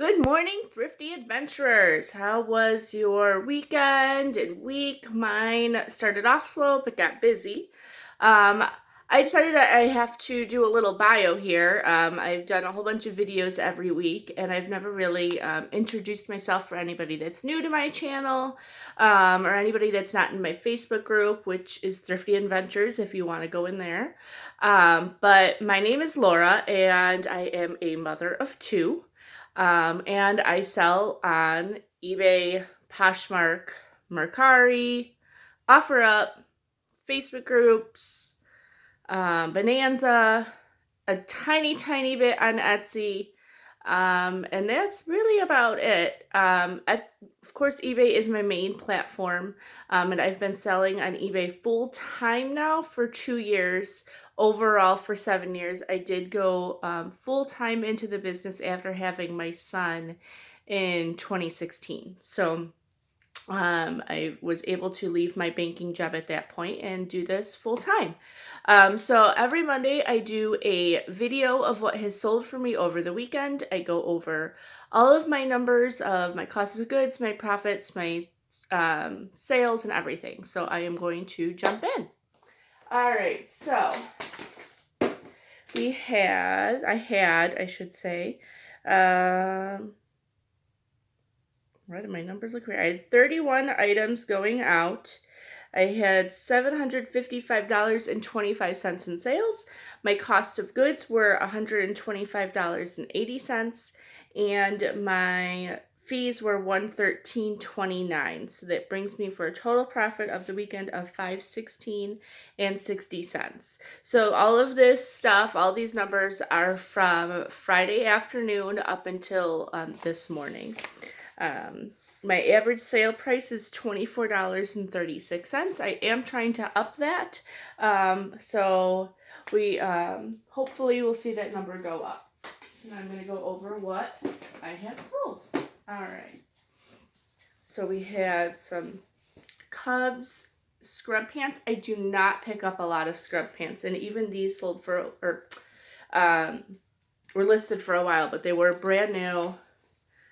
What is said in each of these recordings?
Good morning, thrifty adventurers. How was your weekend and week? Mine started off slow but got busy. Um, I decided that I have to do a little bio here. I've done a whole bunch of videos every week, and I've never really introduced myself for anybody that's new to my channel or anybody that's not in my Facebook group, which is Thrifty Adventures if you want to go in there. But my name is Laura, and I am a mother of two. And I sell on eBay, Poshmark, Mercari, OfferUp, Facebook groups, Bonanza, a tiny bit on Etsy, and that's really about it. Of course, eBay is my main platform, and I've been selling on eBay full time now for 2 years. Overall, for 7 years, I did go full time into the business after having my son in 2016. So I was able to leave my banking job at that point and do this full time. So every Monday I do a video of what has sold for me over the weekend. I go over all of my numbers of my cost of goods, my profits, my sales, and everything. So I am going to jump in. All right, so I should say, why do my numbers look weird? I had 31 items going out. I had $755.25 in sales. My cost of goods were $125.80, and my fees were $113.29. So that brings me for a total profit of the weekend of $516.60. So all of this stuff, all these numbers are from Friday afternoon up until this morning. My average sale price is $24.36. I am trying to up that. So we hopefully we'll see that number go up. And I'm going to go over what I have sold. All right. So we had some Cubs scrub pants. I do not pick up a lot of scrub pants, and even these sold for were listed for a while, but they were brand new.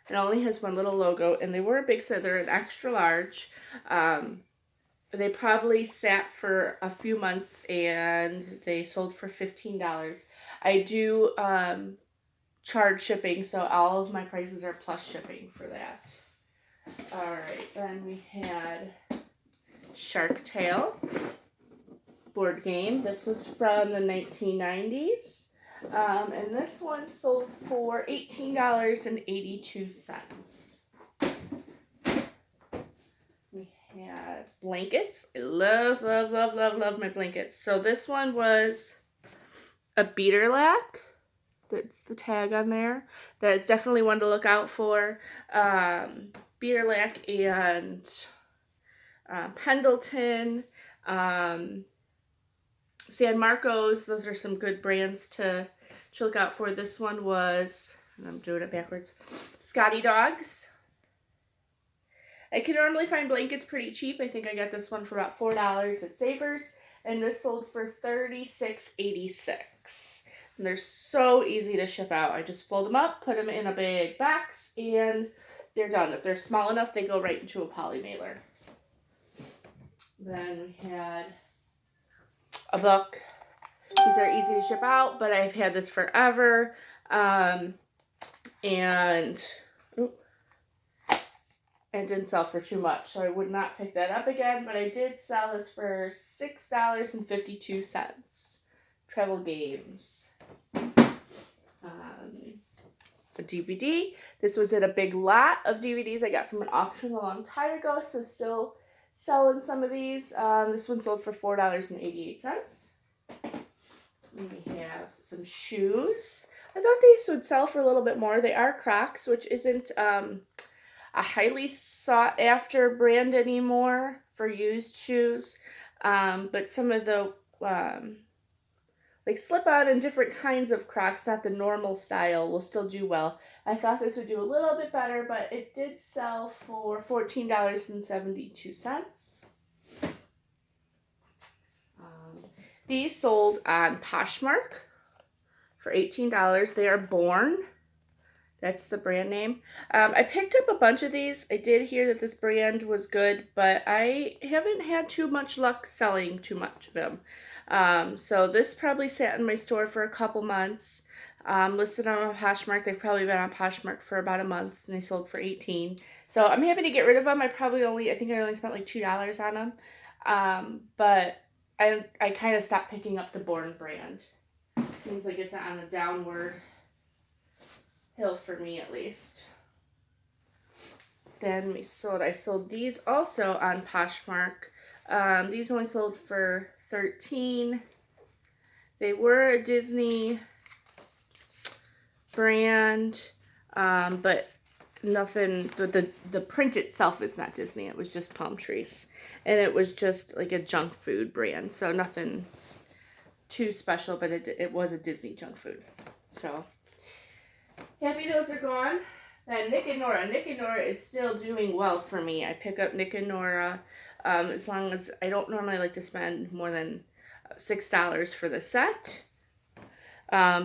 It only has one little logo, and they were a big size. They're an extra large. They probably sat for a few months, and they sold for $15. I do charge shipping, so all of my prices are plus shipping for that. All right, then we had Shark Tale board game. This was from the 1990s. And this one sold for $18.82. We had blankets. I love my blankets. So this one was a Beaterlack. That's the tag on there. That is definitely one to look out for. Beaterlack and Pendleton. San Marcos, those are some good brands to look out for. This one was, and I'm doing it backwards, Scotty Dogs. I can normally find blankets pretty cheap. I think I got this one for about $4 at Savers, and this sold for $36.86. And they're so easy to ship out. I just fold them up, put them in a big box, and they're done. If they're small enough, they go right into a poly mailer. Then we had a book. These are easy to ship out, but I've had this forever. And it didn't sell for too much, so I would not pick that up again, but I did sell this for $6.52. Travel Games. A DVD. This was in a big lot of DVDs I got from an auction a long time ago, so still selling some of these. This one sold for $4.88. We have some shoes. I thought these would sell for a little bit more. They are Crocs, which isn't a highly sought after brand anymore for used shoes. But some of the like slip-on and different kinds of Crocs, not the normal style, will still do well. I thought this would do a little bit better, but it did sell for $14.72. These sold on Poshmark for $18. They are Born. That's the brand name. I picked up a bunch of these. I did hear that this brand was good, but I haven't had too much luck selling too much of them. So this probably sat in my store for a couple months. Listed on Poshmark. They've probably been on Poshmark for about a month, and they sold for 18. So I'm happy to get rid of them. I think I only spent like $2 on them. But I kind of stopped picking up the Born brand. Seems like it's on a downward hill for me at least. Then I sold these also on Poshmark. These only sold for 13. They were a Disney brand, but nothing, the print itself is not Disney. It was just palm trees, and it was just like a junk food brand, so nothing too special, but it was a Disney junk food. So happy those are gone. And Nick and Nora. Nick and Nora is still doing well for me. I pick up Nick and Nora as long as I don't normally like to spend more than $6 for the set.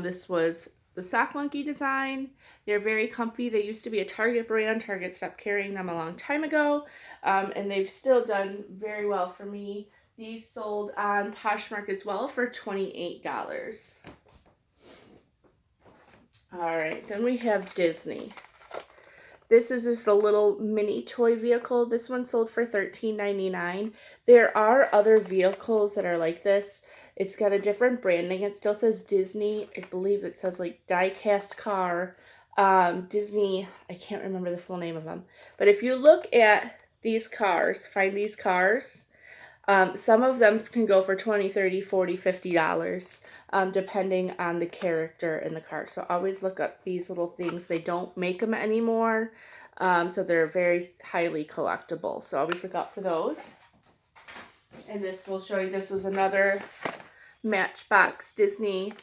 This was the Sock Monkey design. They're very comfy. They used to be a Target brand. Target stopped carrying them a long time ago, and they've still done very well for me. These sold on Poshmark as well for $28. All right, then we have Disney. This is just a little mini toy vehicle. This one sold for $13.99. There are other vehicles that are like this. It's got a different branding. It still says Disney. I believe it says like die-cast car. Disney, I can't remember the full name of them. But if you look at these cars, find these cars, some of them can go for $20, $30, $40, $50, depending on the character in the car. So always look up these little things. They don't make them anymore, so they're very highly collectible. So always look out for those. And this will show you, this was another Matchbox Disney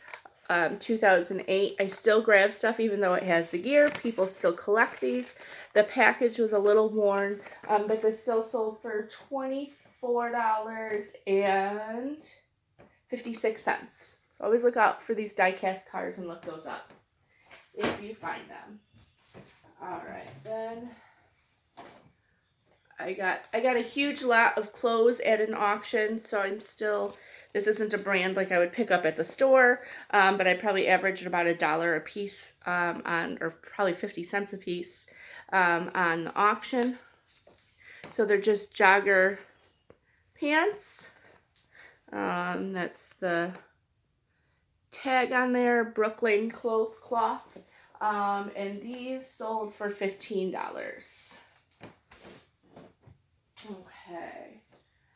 2008. I still grab stuff even though it has the gear. People still collect these. The package was a little worn, but this still sold for $24.56. So always look out for these die-cast cars and look those up if you find them. All right, then I got a huge lot of clothes at an auction, so this isn't a brand like I would pick up at the store, but I probably averaged about $1 a piece or probably 50 cents a piece on the auction. So they're just jogger pants. That's the tag on there, Brooklyn cloth. And these sold for $15. Okay.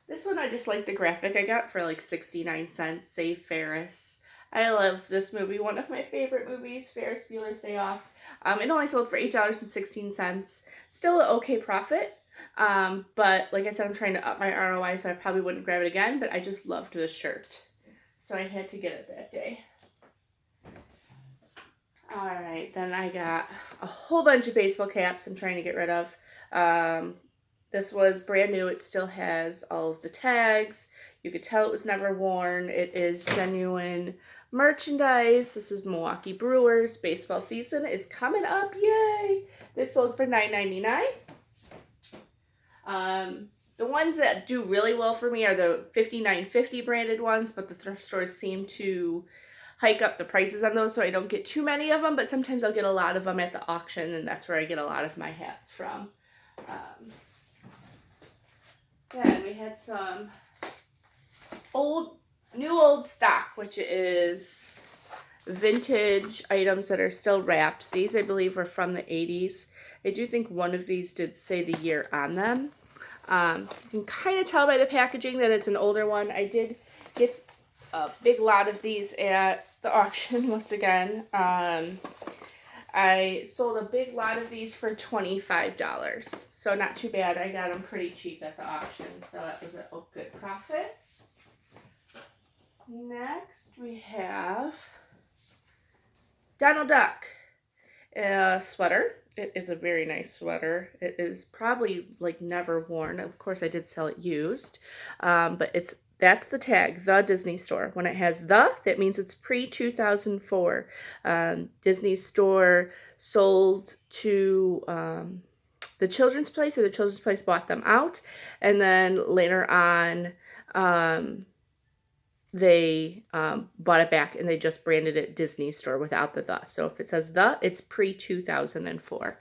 This one I just like the graphic. I got for like 69 cents. Save Ferris. I love this movie. One of my favorite movies, Ferris Bueller's Day Off. It only sold for $8.16. Still an okay profit. But like I said, I'm trying to up my ROI, so I probably wouldn't grab it again, but I just loved this shirt. So I had to get it that day. All right, then I got a whole bunch of baseball caps I'm trying to get rid of. This was brand new. It still has all of the tags. You could tell it was never worn. It is genuine merchandise. This is Milwaukee Brewers. Baseball season is coming up. Yay! This sold for $9.99. The ones that do really well for me are the $59.50 branded ones, but the thrift stores seem to hike up the prices on those, so I don't get too many of them, but sometimes I'll get a lot of them at the auction, and that's where I get a lot of my hats from. Then we had some new old stock, which is vintage items that are still wrapped. These, I believe, were from the 80s. I do think one of these did say the year on them. You can kind of tell by the packaging that it's an older one. I did get a big lot of these at the auction once again. I sold a big lot of these for $25. So not too bad. I got them pretty cheap at the auction, so that was a good profit. Next, we have Donald Duck sweater. It is a very nice sweater. It is probably like never worn. Of course, I did sell it used, but it's That's the tag, the Disney Store. When it has the, that means it's pre-2004. Disney Store sold to the Children's Place, or the Children's Place bought them out, and then later on, they bought it back and they just branded it Disney Store without the. So if it says the, it's pre-2004.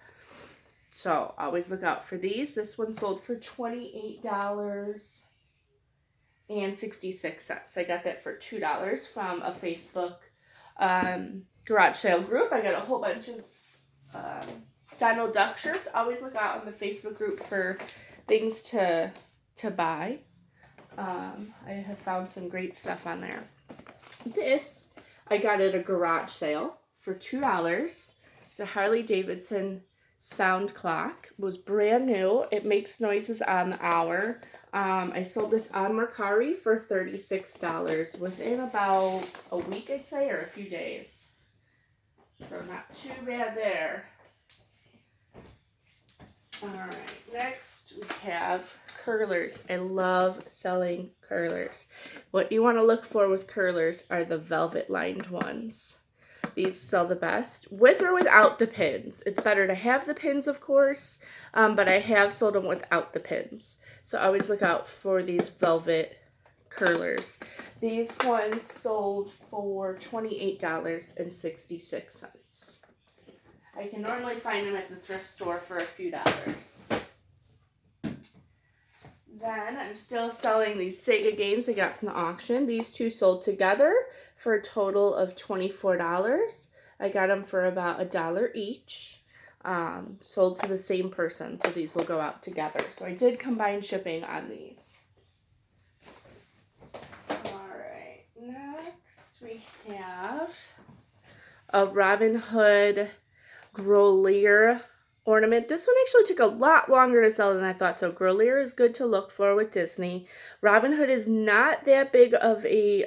So always look out for these. This one sold for $28.66. I got that for $2 from a Facebook garage sale group. I got a whole bunch of Donald Duck shirts. Always look out on the Facebook group for things to buy. I have found some great stuff on there. This I got at a garage sale for $2. It's a Harley Davidson sound clock. It was brand new. It makes noises on the hour. I sold this on Mercari for $36 within about a week, I'd say, or a few days. So not too bad there. Alright, next we have curlers. I love selling curlers. What you want to look for with curlers are the velvet lined ones. These sell the best, with or without the pins. It's better to have the pins, of course, but I have sold them without the pins. So always look out for these velvet curlers. These ones sold for $28.66. I can normally find them at the thrift store for a few dollars. Then I'm still selling these Sega games I got from the auction. These two sold together for a total of $24. I got them for about $1 each. Sold to the same person, so these will go out together. So I did combine shipping on these. Alright, next we have a Robin Hood Grolier ornament. This one actually took a lot longer to sell than I thought, so Grolier is good to look for with Disney. Robin Hood is not that big of a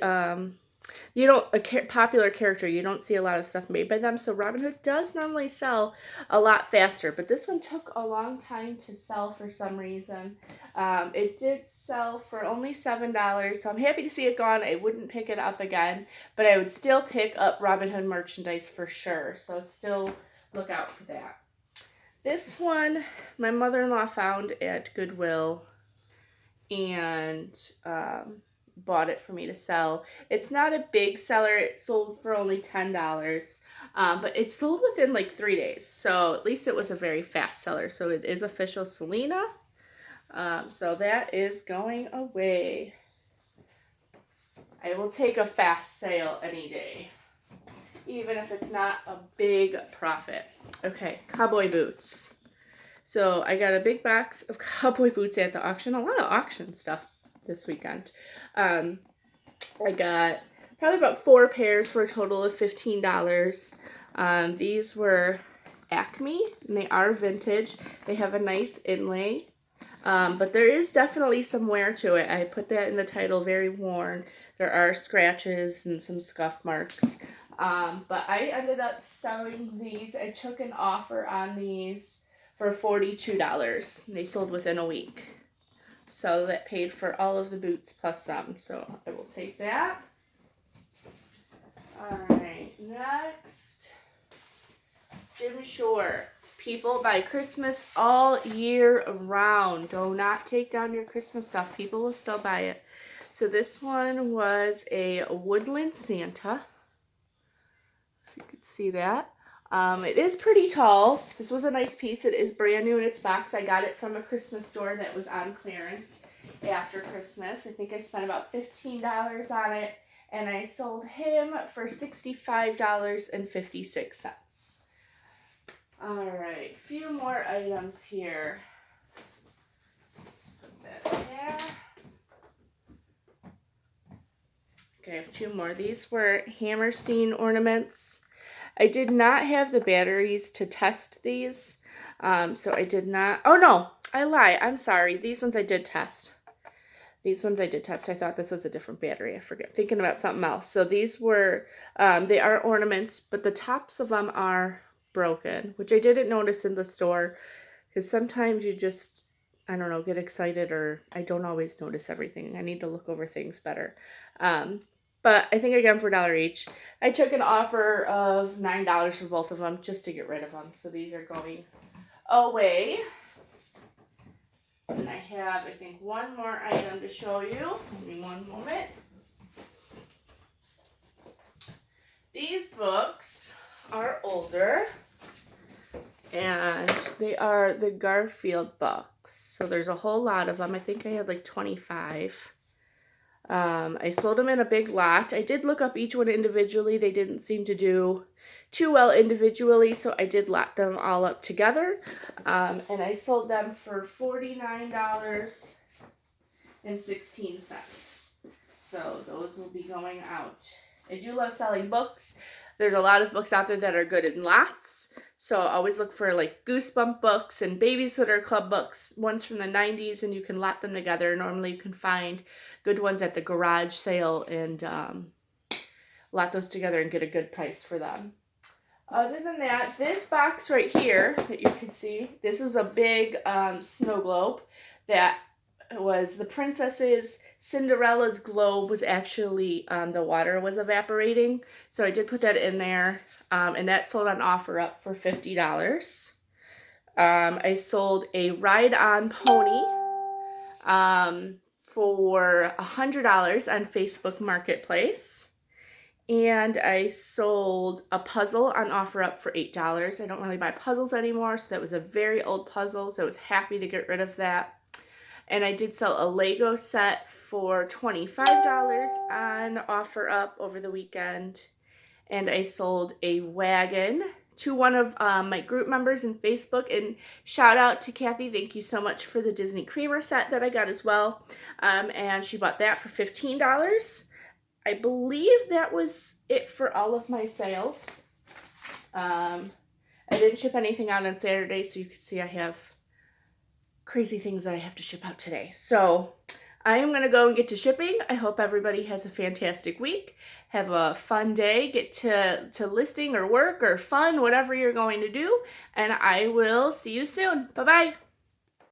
popular character. You don't see a lot of stuff made by them, so Robin Hood does normally sell a lot faster, but this one took a long time to sell for some reason. It did sell for only $7, so I'm happy to see it gone. I wouldn't pick it up again, but I would still pick up Robin Hood merchandise for sure, so still look out for that. This one, my mother-in-law found at Goodwill and bought it for me to sell. It's not a big seller. It sold for only $10, but it sold within like 3 days. So at least it was a very fast seller. So it is official Selena. So that is going away. I will take a fast sale any day, even if it's not a big profit. Okay, cowboy boots. So I got a big box of cowboy boots at the auction. A lot of auction stuff this weekend. I got probably about 4 pairs for a total of $15. These were Acme, and they are vintage. They have a nice inlay, but there is definitely some wear to it. I put that in the title, very worn. There are scratches and some scuff marks. But I ended up selling these. I took an offer on these for $42. They sold within a week. So that paid for all of the boots plus some. So I will take that. Alright, next. Jim Shore. People buy Christmas all year round. Do not take down your Christmas stuff. People will still buy it. So this one was a woodland Santa. If you could see that. It is pretty tall. This was a nice piece. It is brand new in its box. I got it from a Christmas store that was on clearance after Christmas. I think I spent about $15 on it, and I sold him for $65.56. Alright, a few more items here. Let's put that there. Okay, I have 2 more. These were Hammerstein ornaments. I did not have the batteries to test these, so I did not. Oh no, I lie. I'm sorry. These ones I did test. I thought this was a different battery. I forget. Thinking about something else. So these were, they are ornaments, but the tops of them are broken, which I didn't notice in the store, because sometimes you just I don't know, get excited, or I don't always notice everything. I need to look over things better. But I think I got them for $1 each. I took an offer of $9 for both of them just to get rid of them. So these are going away. And I have, I think, one more item to show you. Give me one moment. These books are older, and they are the Garfield books. So there's a whole lot of them. I think I had like 25. I sold them in a big lot. I did look up each one individually. They didn't seem to do too well individually, so I did lot them all up together. And I sold them for $49.16. So those will be going out. I do love selling books. There's a lot of books out there that are good in lots. So I always look for like Goosebump books and Babysitter Club books, ones from the 90s, and you can lot them together. Normally you can find good ones at the garage sale and lot those together and get a good price for them. Other than that, this box right here that you can see, this is a big snow globe that was the princess's Cinderella's globe was actually the water was evaporating, so I did put that in there, and that sold on OfferUp for $50. I sold a ride-on pony for $100 on Facebook Marketplace. And I sold a puzzle on OfferUp for $8. I don't really buy puzzles anymore, so that was a very old puzzle, so I was happy to get rid of that. And I did sell a Lego set for $25 on OfferUp over the weekend. And I sold a wagon to one of my group members in Facebook. And shout out to Kathy. Thank you so much for the Disney Creamer set that I got as well. And she bought that for $15. I believe that was it for all of my sales. I didn't ship anything out on Saturday, so you can see I have crazy things that I have to ship out today. So I am going to go and get to shipping. I hope everybody has a fantastic week. Have a fun day. Get to listing or work or fun, whatever you're going to do. And I will see you soon. Bye-bye.